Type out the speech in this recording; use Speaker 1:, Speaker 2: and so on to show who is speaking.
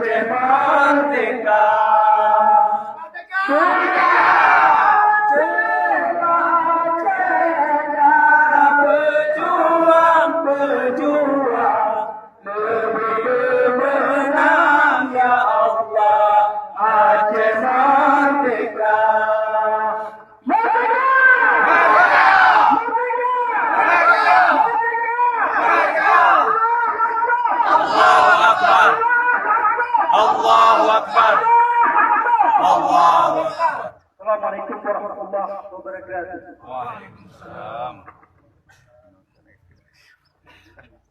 Speaker 1: Aceh merdeka. Pejuang menang ya Allah, Aceh merdeka. Allahu Akbar. Allahu Akbar. Allahu Akbar. Assalamualaikum warahmatullahi wabarakatuh. Waalaikumsalam.